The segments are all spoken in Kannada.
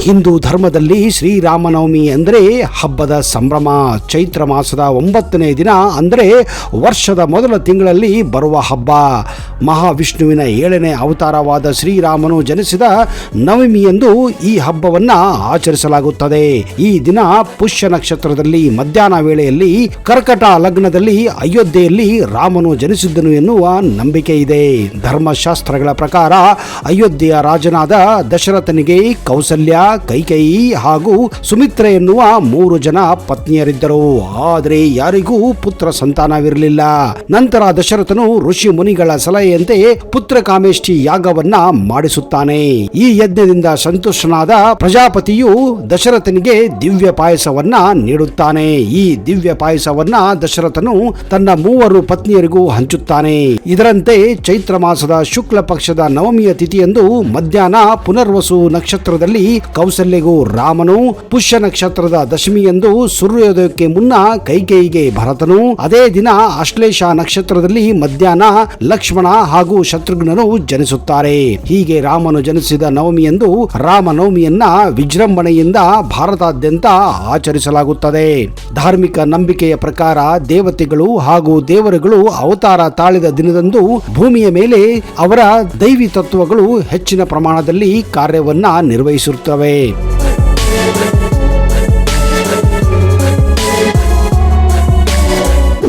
ಹಿಂದೂ ಧರ್ಮದಲ್ಲಿ ಶ್ರೀರಾಮನವಮಿ ಅಂದರೆ ಹಬ್ಬದ ಸಂಭ್ರಮ. ಚೈತ್ರ ಮಾಸದ 9ನೇ ದಿನ ಅಂದರೆ ವರ್ಷದ ಮೊದಲ ತಿಂಗಳಲ್ಲಿ ಬರುವ ಹಬ್ಬ. ಮಹಾವಿಷ್ಣುವಿನ 7ನೇ ಅವತಾರವಾದ ಶ್ರೀರಾಮನು ಜನಿಸಿದ ನವಮಿಯಂದು ಈ ಹಬ್ಬವನ್ನು ಆಚರಿಸಲಾಗುತ್ತದೆ. ಈ ದಿನ ಪುಷ್ಯ ನಕ್ಷತ್ರದಲ್ಲಿ ಮಧ್ಯಾಹ್ನ ವೇಳೆಯಲ್ಲಿ ಕರ್ಕಟ ಲಗ್ನದಲ್ಲಿ ಅಯೋಧ್ಯೆಯಲ್ಲಿ ರಾಮನು ಜನಿಸಿದ್ದನು ಎನ್ನುವ ನಂಬಿಕೆ ಇದೆ. ಧರ್ಮಶಾಸ್ತ್ರಗಳ ಪ್ರಕಾರ ಅಯೋಧ್ಯೆಯ ರಾಜನಾದ ದಶರಥನಿಗೆ ಕೌಸಲ್ಯ, ಕೈಕೇಯಿ ಹಾಗೂ ಸುಮಿತ್ರೆ ಎನ್ನುವ 3 ಜನ ಪತ್ನಿಯರಿದ್ದರು. ಆದರೆ ಯಾರಿಗೂ ಪುತ್ರ ಸಂತಾನವಿರಲಿಲ್ಲ. ನಂತರ ದಶರಥನು ಋಷಿ ಮುನಿಗಳ ಸಲಹೆಯಂತೆ ಪುತ್ರ ಕಾಮೇಷ್ಟಿ ಯಾಗವನ್ನ ಮಾಡಿಸುತ್ತಾನೆ. ಈ ಯಜ್ಞದಿಂದ ಸಂತುಷ್ಟನಾದ ಪ್ರಜಾಪತಿಯು ದಶರಥನಿಗೆ ದಿವ್ಯ ಪಾಯಸವನ್ನ ನೀಡುತ್ತಾನೆ. ಈ ದಿವ್ಯ ಪಾಯಸವನ್ನ ದಶರಥನು ತನ್ನ 3 ಪತ್ನಿಯರಿಗೂ ಹಂಚುತ್ತಾನೆ. ಇದರಂತೆ ಚೈತ್ರ ಮಾಸದ ಶುಕ್ಲ ಪಕ್ಷದ ನವಮಿಯ ತಿಥಿಯಂದು ಮಧ್ಯಾಹ್ನ ಪುನರ್ವಸು ನಕ್ಷತ್ರದಲ್ಲಿ ಕೌಸಲ್ಯಗೂ ರಾಮನು, ಪುಷ್ಯ ನಕ್ಷತ್ರದ ದಶಮಿಯಂದು ಸೂರ್ಯೋದಯಕ್ಕೆ ಮುನ್ನ ಕೈಕೇಯಿಗೆ ಭರತನು, ಅದೇ ದಿನ ಅಶ್ಲೇಷ ನಕ್ಷತ್ರದಲ್ಲಿ ಮಧ್ಯಾಹ್ನ ಲಕ್ಷ್ಮಣ ಹಾಗೂ ಶತ್ರುಘ್ನನು ಜನಿಸುತ್ತಾರೆ. ಹೀಗೆ ರಾಮನು ಜನಿಸಿದ ನವಮಿಯಂದು ರಾಮನವಮಿಯನ್ನ ವಿಜೃಂಭಣೆಯಿಂದ ಭಾರತಾದ್ಯಂತ ಆಚರಿಸಲಾಗುತ್ತದೆ. ಧಾರ್ಮಿಕ ನಂಬಿಕೆಯ ಪ್ರಕಾರ ದೇವತೆಗಳು ಹಾಗೂ ದೇವರುಗಳು ಅವತಾರ ತಾಳಿದ ದಿನದಂದು ಭೂಮಿಯ ಮೇಲೆ ಅವರ ದೈವಿ ತತ್ವಗಳು ಹೆಚ್ಚಿನ ಪ್ರಮಾಣದಲ್ಲಿ ಕಾರ್ಯವನ್ನ ನಿರ್ವಹಿಸುತ್ತವೆ.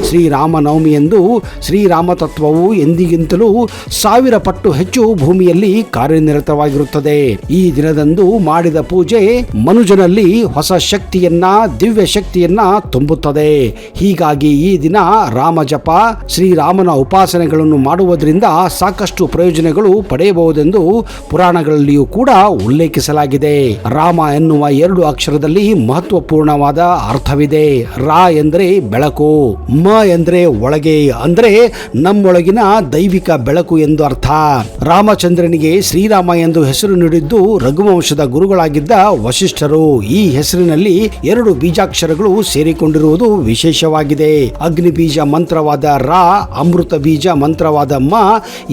ಶ್ರೀರಾಮನವಮಿಯಂದು ಶ್ರೀರಾಮ ತತ್ವವು ಎಂದಿಗಿಂತಲೂ 1000 ಪಟ್ಟು ಹೆಚ್ಚು ಭೂಮಿಯಲ್ಲಿ ಕಾರ್ಯನಿರತವಾಗಿರುತ್ತದೆ. ಈ ದಿನದಂದು ಮಾಡಿದ ಪೂಜೆ ಮನುಜನಲ್ಲಿ ಹೊಸ ಶಕ್ತಿಯನ್ನ, ದಿವ್ಯ ಶಕ್ತಿಯನ್ನ ತುಂಬುತ್ತದೆ. ಹೀಗಾಗಿ ಈ ದಿನ ರಾಮ ಜಪ, ಶ್ರೀರಾಮನ ಉಪಾಸನೆಗಳನ್ನು ಮಾಡುವುದರಿಂದ ಸಾಕಷ್ಟು ಪ್ರಯೋಜನಗಳು ಪಡೆಯಬಹುದೆಂದು ಪುರಾಣಗಳಲ್ಲಿಯೂ ಕೂಡ ಉಲ್ಲೇಖಿಸಲಾಗಿದೆ. ರಾಮ ಎನ್ನುವ 2 ಅಕ್ಷರದಲ್ಲಿ ಮಹತ್ವಪೂರ್ಣವಾದ ಅರ್ಥವಿದೆ. ರಾ ಎಂದರೆ ಬೆಳಕು, ಮ ಎಂದ್ರೆ ಒಳಗೆ, ಅಂದ್ರೆ ನಮ್ಮೊಳಗಿನ ದೈವಿಕ ಬೆಳಕು ಎಂದು ಅರ್ಥ. ರಾಮಚಂದ್ರನಿಗೆ ಶ್ರೀರಾಮ ಎಂದು ಹೆಸರು ನೀಡಿದ್ದು ರಘುವಂಶದ ಗುರುಗಳಾಗಿದ್ದ ವಶಿಷ್ಠರು. ಈ ಹೆಸರಿನಲ್ಲಿ 2 ಬೀಜಾಕ್ಷರಗಳು ಸೇರಿಕೊಂಡಿರುವುದು ವಿಶೇಷವಾಗಿದೆ. ಅಗ್ನಿ ಬೀಜ ಮಂತ್ರವಾದ ರಾ, ಅಮೃತ ಬೀಜ ಮಂತ್ರವಾದ ಮ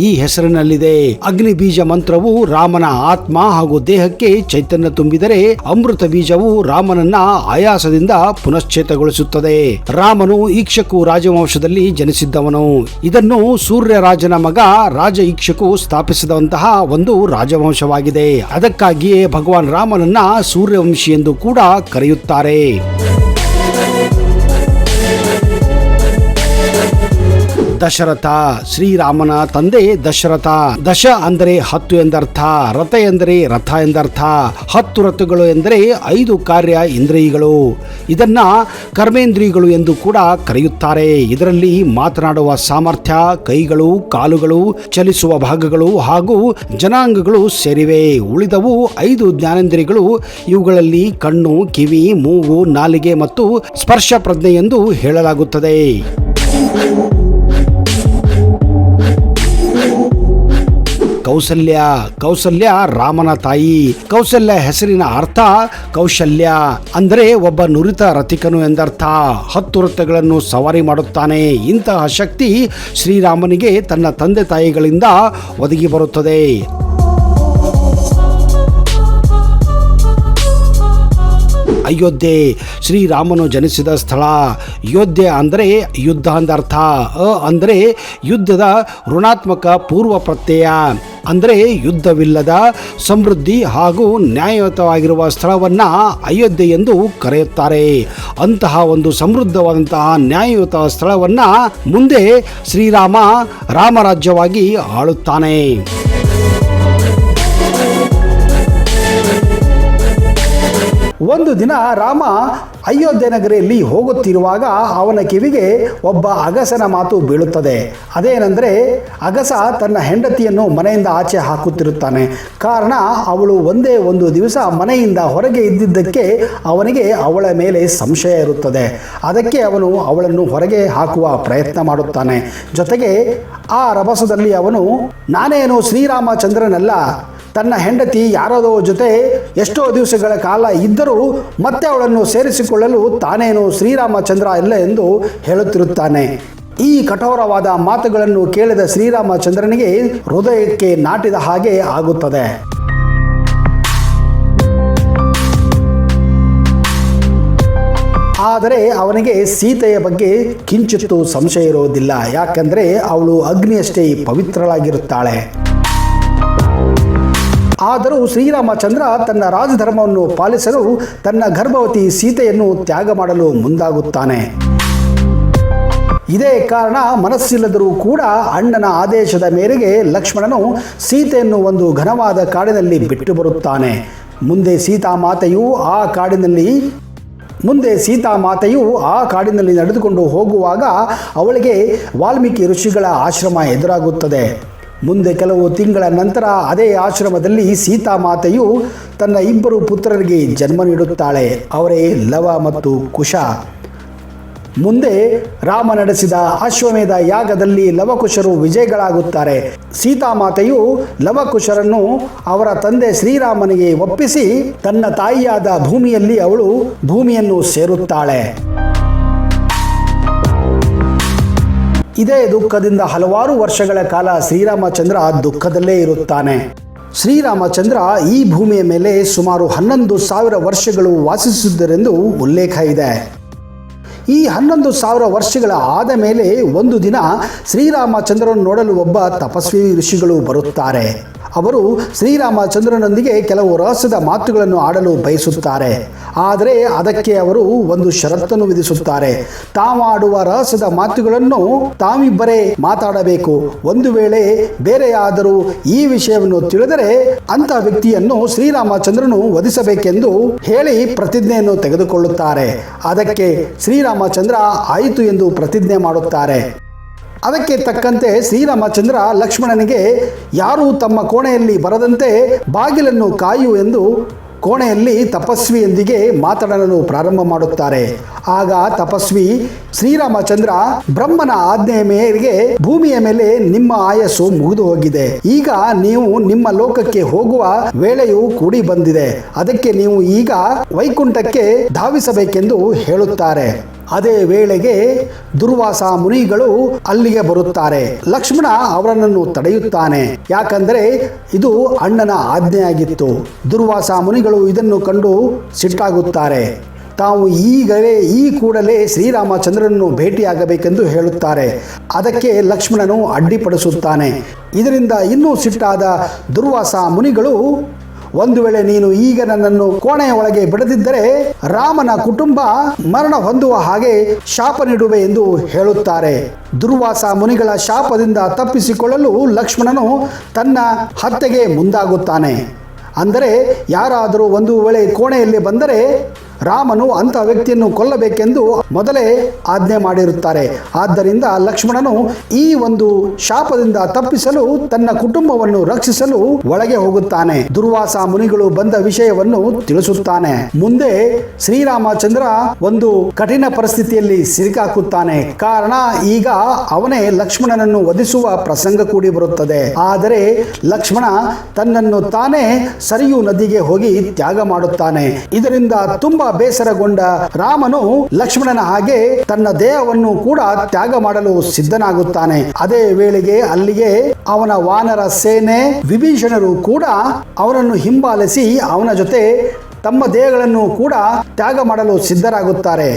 ಈ ಹೆಸರಿನಲ್ಲಿದೆ. ಅಗ್ನಿ ಬೀಜ ಮಂತ್ರವು ರಾಮನ ಆತ್ಮ ಹಾಗೂ ದೇಹಕ್ಕೆ ಚೈತನ್ಯ ತುಂಬಿದರೆ, ಅಮೃತ ಬೀಜವು ರಾಮನನ್ನ ಆಯಾಸದಿಂದ ಪುನಶ್ಚೇತಗೊಳಿಸುತ್ತದೆ. ರಾಮನು ಈಕ್ಷಕು ರಾಜವಂಶದಲ್ಲಿ ಜನಿಸಿದ್ದವನು. ಇದನ್ನು ಸೂರ್ಯರಾಜನ ಮಗ ರಾಜ ಈಕ್ಷಕು ಸ್ಥಾಪಿಸಿದಂತಹ ಒಂದು ರಾಜವಂಶವಾಗಿದೆ. ಅದಕ್ಕಾಗಿಯೇ ಭಗವಾನ್ ರಾಮನನ್ನ ಸೂರ್ಯವಂಶಿ ಎಂದು ಕೂಡ ಕರೆಯುತ್ತಾರೆ. ದಶರಥ ಶ್ರೀರಾಮನ ತಂದೆ ದಶರಥ. ದಶ ಅಂದರೆ 10 ಎಂದರ್ಥ, ರಥ ಎಂದರೆ ರಥ ಎಂದರ್ಥ. 10 ರಥಗಳು ಎಂದರೆ 5 ಕಾರ್ಯ ಇಂದ್ರಿಯಗಳು. ಇದನ್ನ ಕರ್ಮೇಂದ್ರಿಯಗಳು ಎಂದು ಕೂಡ ಕರೆಯುತ್ತಾರೆ. ಇದರಲ್ಲಿ ಮಾತನಾಡುವ ಸಾಮರ್ಥ್ಯ, ಕೈಗಳು, ಕಾಲುಗಳು, ಚಲಿಸುವ ಭಾಗಗಳು ಹಾಗೂ ಜನಾಂಗಗಳು ಸೇರಿವೆ. ಉಳಿದವು 5 ಜ್ಞಾನೇಂದ್ರಿಯಗಳು. ಇವುಗಳಲ್ಲಿ ಕಣ್ಣು, ಕಿವಿ, ಮೂಗು, ನಾಲಿಗೆ ಮತ್ತು ಸ್ಪರ್ಶ ಪ್ರಜ್ಞೆ ಎಂದು ಹೇಳಲಾಗುತ್ತದೆ. ಕೌಸಲ್ಯ. ಕೌಸಲ್ಯ ರಾಮನ ತಾಯಿ. ಕೌಸಲ್ಯ ಹೆಸರಿನ ಅರ್ಥ ಕೌಶಲ್ಯ, ಅಂದರೆ ಒಬ್ಬ ನುರಿತ ರಥಿಕನು ಎಂದರ್ಥ. 10 ರಥಗಳನ್ನು ಸವಾರಿ ಮಾಡುತ್ತಾನೆ. ಇಂತಹ ಶಕ್ತಿ ಶ್ರೀರಾಮನಿಗೆ ತನ್ನ ತಂದೆ ತಾಯಿಗಳಿಂದ ಒದಗಿ ಬರುತ್ತದೆ. ಅಯೋಧ್ಯೆ ಶ್ರೀರಾಮನು ಜನಿಸಿದ ಸ್ಥಳ. ಯೋಧ್ಯೆ ಅಂದರೆ ಯುದ್ಧ ಎಂದರ್ಥ. ಅಂದರೆ ಯುದ್ಧದ ಋಣಾತ್ಮಕ ಪೂರ್ವ ಪ್ರತ್ಯಯ, ಅಂದರೆ ಯುದ್ಧವಿಲ್ಲದ ಸಮೃದ್ಧಿ ಹಾಗೂ ನ್ಯಾಯಯುತವಾಗಿರುವ ಸ್ಥಳವನ್ನ ಅಯೋಧ್ಯೆ ಎಂದು ಕರೆಯುತ್ತಾರೆ. ಅಂತಹ ಒಂದು ಸಮೃದ್ಧವಾದಂತಹ ನ್ಯಾಯಯುತ ಸ್ಥಳವನ್ನ ಮುಂದೆ ಶ್ರೀರಾಮ ರಾಮರಾಜ್ಯವಾಗಿ ಆಳುತ್ತಾನೆ. ಒಂದು ದಿನ ರಾಮ ಅಯೋಧ್ಯೆ ನಗರಿಯಲ್ಲಿ ಹೋಗುತ್ತಿರುವಾಗ ಅವನ ಕಿವಿಗೆ ಒಬ್ಬ ಅಗಸನ ಮಾತು ಬೀಳುತ್ತದೆ. ಅದೇನೆಂದರೆ, ಅಗಸ ತನ್ನ ಹೆಂಡತಿಯನ್ನು ಮನೆಯಿಂದ ಆಚೆ ಹಾಕುತ್ತಿರುತ್ತಾನೆ. ಕಾರಣ, ಅವಳು ಒಂದೇ ಒಂದು ದಿವಸ ಮನೆಯಿಂದ ಹೊರಗೆ ಇದ್ದಿದ್ದಕ್ಕೆ ಅವನಿಗೆ ಅವಳ ಮೇಲೆ ಸಂಶಯ ಇರುತ್ತದೆ. ಅದಕ್ಕೆ ಅವನು ಅವಳನ್ನು ಹೊರಗೆ ಹಾಕುವ ಪ್ರಯತ್ನ ಮಾಡುತ್ತಾನೆ. ಜೊತೆಗೆ ಆ ರಭಸದಲ್ಲಿ ಅವನು, ನಾನೇನು ಶ್ರೀರಾಮಚಂದ್ರನಲ್ಲ, ತನ್ನ ಹೆಂಡತಿ ಯಾರದೋ ಜೊತೆ ಎಷ್ಟೋ ದಿವಸಗಳ ಕಾಲ ಇದ್ದರೂ ಮತ್ತೆ ಅವಳನ್ನು ಸೇರಿಸಿಕೊಳ್ಳಲು ತಾನೇನು ಶ್ರೀರಾಮಚಂದ್ರ ಇಲ್ಲ ಎಂದು ಹೇಳುತ್ತಿರುತ್ತಾನೆ. ಈ ಕಠೋರವಾದ ಮಾತುಗಳನ್ನು ಕೇಳಿದ ಶ್ರೀರಾಮಚಂದ್ರನಿಗೆ ಹೃದಯಕ್ಕೆ ನಾಟಿದ ಹಾಗೆ ಆಗುತ್ತದೆ. ಆದರೆ ಅವನಿಗೆ ಸೀತೆಯ ಬಗ್ಗೆ ಕಿಂಚಿತ್ತೂ ಸಂಶಯ ಇರುವುದಿಲ್ಲ. ಯಾಕಂದರೆ ಅವಳು ಅಗ್ನಿಯಷ್ಟೇ ಪವಿತ್ರಳಾಗಿರುತ್ತಾಳೆ. ಆದರೂ ಶ್ರೀರಾಮಚಂದ್ರ ತನ್ನ ರಾಜಧರ್ಮವನ್ನು ಪಾಲಿಸಲು ತನ್ನ ಗರ್ಭವತಿ ಸೀತೆಯನ್ನು ತ್ಯಾಗ ಮಾಡಲು ಮುಂದಾಗುತ್ತಾನೆ. ಇದೇ ಕಾರಣ ಮನಸ್ಸಿಲ್ಲದರೂ ಕೂಡ ಅಣ್ಣನ ಆದೇಶದ ಮೇರೆಗೆ ಲಕ್ಷ್ಮಣನು ಸೀತೆಯನ್ನು ಒಂದು ಘನವಾದ ಕಾಡಿನಲ್ಲಿ ಬಿಟ್ಟು ಬರುತ್ತಾನೆ. ಮುಂದೆ ಸೀತಾಮಾತೆಯು ಆ ಕಾಡಿನಲ್ಲಿ ನಡೆದುಕೊಂಡು ಹೋಗುವಾಗ ಅವಳಿಗೆ ವಾಲ್ಮೀಕಿ ಋಷಿಗಳ ಆಶ್ರಮ ಎದುರಾಗುತ್ತದೆ. ಮುಂದೆ ಕೆಲವು ತಿಂಗಳ ನಂತರ ಅದೇ ಆಶ್ರಮದಲ್ಲಿ ಸೀತಾಮಾತೆಯು ತನ್ನ 2 ಪುತ್ರರಿಗೆ ಜನ್ಮ ನೀಡುತ್ತಾಳೆ. ಅವರೇ ಲವ ಮತ್ತು ಕುಶ. ಮುಂದೆ ರಾಮ ನಡೆಸಿದ ಅಶ್ವಮೇಧ ಯಾಗದಲ್ಲಿ ಲವಕುಶರು ವಿಜಯಗಳಾಗುತ್ತಾರೆ. ಸೀತಾಮಾತೆಯು ಲವಕುಶರನ್ನು ಅವರ ತಂದೆ ಶ್ರೀರಾಮನಿಗೆ ಒಪ್ಪಿಸಿ ತನ್ನ ತಾಯಿಯಾದ ಭೂಮಿಯಲ್ಲಿ ಅವಳು ಭೂಮಿಯನ್ನು ಸೇರುತ್ತಾಳೆ. ಇದೇ ದುಃಖದಿಂದ ಹಲವಾರು ವರ್ಷಗಳ ಕಾಲ ಶ್ರೀರಾಮಚಂದ್ರ ದುಃಖದಲ್ಲೇ ಇರುತ್ತಾನೆ. ಶ್ರೀರಾಮಚಂದ್ರ ಈ ಭೂಮಿಯ ಮೇಲೆ ಸುಮಾರು 11,000 ವರ್ಷಗಳು ವಾಸಿಸಿದ್ದರೆಂದು ಉಲ್ಲೇಖ ಇದೆ. ಈ 11,000 ವರ್ಷಗಳ ಆದ ಮೇಲೆ ಒಂದು ದಿನ ಶ್ರೀರಾಮಚಂದ್ರನನ್ನು ನೋಡಲು ಒಬ್ಬ ತಪಸ್ವಿ ಋಷಿಗಳು ಬರುತ್ತಾರೆ. ಅವರು ಶ್ರೀರಾಮಚಂದ್ರನೊಂದಿಗೆ ಕೆಲವು ರಹಸ್ಯದ ಮಾತುಗಳನ್ನು ಆಡಲು ಬಯಸುತ್ತಾರೆ. ಆದರೆ ಅದಕ್ಕೆ ಅವರು ಒಂದು ಷರತ್ತನ್ನು ವಿಧಿಸುತ್ತಾರೆ. ತಾವಾಡುವ ರಹಸ್ಯದ ಮಾತುಗಳನ್ನು ತಾವಿಬ್ಬರೇ ಮಾತಾಡಬೇಕು. ಒಂದು ವೇಳೆ ಬೇರೆಯಾದರೂ ಈ ವಿಷಯವನ್ನು ತಿಳಿದರೆ ಅಂಥ ವ್ಯಕ್ತಿಯನ್ನು ಶ್ರೀರಾಮಚಂದ್ರನು ವಧಿಸಬೇಕೆಂದು ಹೇಳಿ ಪ್ರತಿಜ್ಞೆಯನ್ನು ತೆಗೆದುಕೊಳ್ಳುತ್ತಾರೆ. ಅದಕ್ಕೆ ಶ್ರೀರಾಮಚಂದ್ರ ಆಯಿತು ಎಂದು ಪ್ರತಿಜ್ಞೆ ಮಾಡುತ್ತಾರೆ. ಅದಕ್ಕೆ ತಕ್ಕಂತೆ ಶ್ರೀರಾಮಚಂದ್ರ ಲಕ್ಷ್ಮಣನಿಗೆ ಯಾರೂ ತಮ್ಮ ಕೋಣೆಯಲ್ಲಿ ಬರದಂತೆ ಬಾಗಿಲನ್ನು ಕಾಯು ಎಂದು ಕೋಣೆಯಲ್ಲಿ ತಪಸ್ವಿಯೊಂದಿಗೆ ಮಾತನಾಡಲು ಪ್ರಾರಂಭ ಮಾಡುತ್ತಾರೆ. ಆಗ ತಪಸ್ವಿ ಶ್ರೀರಾಮಚಂದ್ರ ಬ್ರಹ್ಮನ ಆಜ್ಞೆಯ ಮೇರೆಗೆ ಭೂಮಿಯ ಮೇಲೆ ನಿಮ್ಮ ಆಯಸ್ಸು ಮುಗಿದು ಹೋಗಿದೆ. ಈಗ ನೀವು ನಿಮ್ಮ ಲೋಕಕ್ಕೆ ಹೋಗುವ ವೇಳೆಯು ಕೂಡಿ ಬಂದಿದೆ. ಅದಕ್ಕೆ ನೀವು ಈಗ ವೈಕುಂಠಕ್ಕೆ ಧಾವಿಸಬೇಕೆಂದು ಹೇಳುತ್ತಾರೆ. ಅದೇ ವೇಳೆಗೆ ದುರ್ವಾಸ ಮುನಿಗಳು ಅಲ್ಲಿಗೆ ಬರುತ್ತಾರೆ. ಲಕ್ಷ್ಮಣ ಅವರನ್ನು ತಡೆಯುತ್ತಾನೆ. ಯಾಕಂದರೆ ಇದು ಅಣ್ಣನ ಆಜ್ಞೆಯಾಗಿತ್ತು. ದುರ್ವಾಸ ಮುನಿಗಳು ಇದನ್ನು ಕಂಡು ಸಿಟ್ಟಾಗುತ್ತಾರೆ. ತಾವು ಈ ಕೂಡಲೇ ಶ್ರೀರಾಮಚಂದ್ರನನ್ನು ಭೇಟಿಯಾಗಬೇಕೆಂದು ಹೇಳುತ್ತಾರೆ. ಅದಕ್ಕೆ ಲಕ್ಷ್ಮಣನು ಅಡ್ಡಿಪಡಿಸುತ್ತಾನೆ. ಇದರಿಂದ ಇನ್ನೂ ಸಿಟ್ಟಾದ ದುರ್ವಾಸ ಮುನಿಗಳು, ಒಂದು ವೇಳೆ ನೀನು ಈಗ ನನ್ನನ್ನು ಕೋಣೆಯ ಒಳಗೆ ಬಿಡದಿದ್ದರೆ ರಾಮನ ಕುಟುಂಬ ಮರಣ ಹೊಂದುವ ಹಾಗೆ ಶಾಪ ನೀಡುವೆ ಎಂದು ಹೇಳುತ್ತಾರೆ. ದುರ್ವಾಸ ಮುನಿಗಳ ಶಾಪದಿಂದ ತಪ್ಪಿಸಿಕೊಳ್ಳಲು ಲಕ್ಷ್ಮಣನು ತನ್ನ ಹತ್ಯೆಗೆ ಮುಂದಾಗುತ್ತಾನೆ. ಅಂದರೆ ಯಾರಾದರೂ ಒಂದು ವೇಳೆ ಕೋಣೆಯಲ್ಲಿ ಬಂದರೆ ರಾಮನು ಅಂಥ ವ್ಯಕ್ತಿಯನ್ನು ಕೊಲ್ಲಬೇಕೆಂದು ಮೊದಲೇ ಆಜ್ಞೆ ಮಾಡಿರುತ್ತಾರೆ. ಆದ್ದರಿಂದ ಲಕ್ಷ್ಮಣನು ಈ ಒಂದು ಶಾಪದಿಂದ ತಪ್ಪಿಸಲು ತನ್ನ ಕುಟುಂಬವನ್ನು ರಕ್ಷಿಸಲು ಒಳಗೆ ಹೋಗುತ್ತಾನೆ. ದುರ್ವಾಸ ಮುನಿಗಳು ಬಂದ ವಿಷಯವನ್ನು ತಿಳಿಸುತ್ತಾನೆ. ಮುಂದೆ ಶ್ರೀರಾಮಚಂದ್ರ ಒಂದು ಕಠಿಣ ಪರಿಸ್ಥಿತಿಯಲ್ಲಿ ಸಿಲುಕಾಕುತ್ತಾನೆ. ಕಾರಣ ಈಗ ಅವನೇ ಲಕ್ಷ್ಮಣನನ್ನು ವಧಿಸುವ ಪ್ರಸಂಗ ಕೂಡಿ ಬರುತ್ತದೆ. ಆದರೆ ಲಕ್ಷ್ಮಣ ತನ್ನನ್ನು ತಾನೇ ಸರಿಯು ನದಿಗೆ ಹೋಗಿ ತ್ಯಾಗ ಮಾಡುತ್ತಾನೆ. ಇದರಿಂದ ತುಂಬಾ ಬೇಸರಗೊಂಡ ರಾಮನು ಲಕ್ಷ್ಮಣನ ಹಾಗೆ ತನ್ನ ದೇಹವನ್ನು ಕೂಡ ತ್ಯಾಗ ಮಾಡಲು ಸಿದ್ಧನಾಗುತ್ತಾನೆ. ಅದೇ ವೇಳೆಗೆ ಅಲ್ಲಿಗೆ ಅವನ ವಾನರ ಸೇನೆ ವಿಭೀಷಣರು ಕೂಡ ಅವನನ್ನು ಹಿಂಬಾಲಿಸಿ ಅವನ ಜೊತೆ ತಮ್ಮ ದೇಹಗಳನ್ನು ಕೂಡ ತ್ಯಾಗ ಮಾಡಲು ಸಿದ್ಧರಾಗುತ್ತಾರೆ.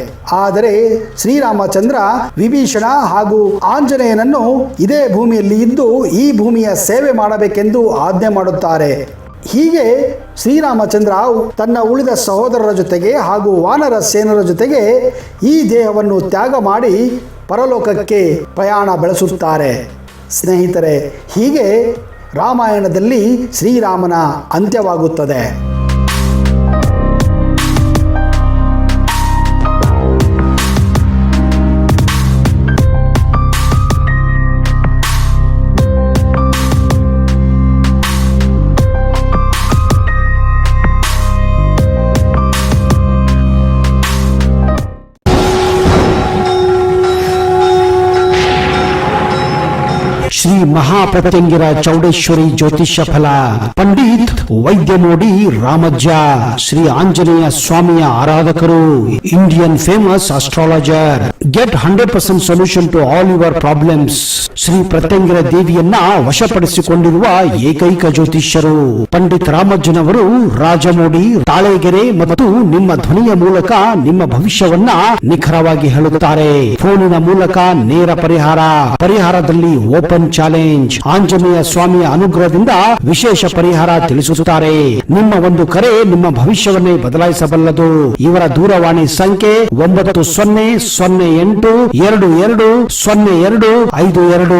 ಆದರೆ ಶ್ರೀರಾಮಚಂದ್ರ ವಿಭೀಷಣ ಹಾಗೂ ಆಂಜನೇಯನನ್ನು ಇದೇ ಭೂಮಿಯಲ್ಲಿ ಇದ್ದು ಈ ಭೂಮಿಯ ಸೇವೆ ಮಾಡಬೇಕೆಂದು ಆಜ್ಞೆ ಮಾಡುತ್ತಾರೆ. ಹೀಗೆ ಶ್ರೀರಾಮಚಂದ್ರ ತನ್ನ ಉಳಿದ ಸಹೋದರರ ಜೊತೆಗೆ ಹಾಗೂ ವಾನರ ಸೇನರ ಜೊತೆಗೆ ಈ ದೇಹವನ್ನು ತ್ಯಾಗ ಮಾಡಿ ಪರಲೋಕಕ್ಕೆ ಪ್ರಯಾಣ ಬೆಳೆಸುತ್ತಾರೆ. ಸ್ನೇಹಿತರೆ, ಹೀಗೆ ರಾಮಾಯಣದಲ್ಲಿ ಶ್ರೀರಾಮನ ಅಂತ್ಯವಾಗುತ್ತದೆ. ಶ್ರೀ ಮಹಾಪ್ರತ್ಯಂಗಿರ ಚೌಡೇಶ್ವರಿ ಜ್ಯೋತಿಷ್ಯ ಫಲ, ಪಂಡಿತ್ ವೈದ್ಯಮೋಡಿ ರಾಮಜ್ಜ, ಶ್ರೀ ಆಂಜನೇಯ ಸ್ವಾಮಿಯ ಆರಾಧಕರು, Indian famous astrologer. Get 100% solution to all your problems. Shri Pratyangira ದೇವಿಯನ್ನ ವಶಪಡಿಸಿಕೊಂಡಿರುವ ಏಕೈಕ ಜ್ಯೋತಿಷ್ಯರು ಪಂಡಿತ್ ರಾಮಜ್ಜನವರು, ರಾಜಮೋಡಿ, ತಾಳೆಗೆರೆ ಮತ್ತು ನಿಮ್ಮ ಧ್ವನಿಯ ಮೂಲಕ ನಿಮ್ಮ ಭವಿಷ್ಯವನ್ನ ನಿಖರವಾಗಿ ಹೇಳುತ್ತಾರೆ. ಫೋನಿನ ಮೂಲಕ ನೇರ ಪರಿಹಾರದಲ್ಲಿ ಓಪನ್ ಚಾಲೆಂಜ್. ಆಂಜನೇಯ ಸ್ವಾಮಿಯ ಅನುಗ್ರಹದಿಂದ ವಿಶೇಷ ಪರಿಹಾರ ತಿಳಿಸುತ್ತಾರೆ. ನಿಮ್ಮ ಒಂದು ಕರೆ ನಿಮ್ಮ ಭವಿಷ್ಯವನ್ನೇ ಬದಲಾಯಿಸಬಲ್ಲದು. ಇವರ ದೂರವಾಣಿ ಸಂಖ್ಯೆ 9008220252.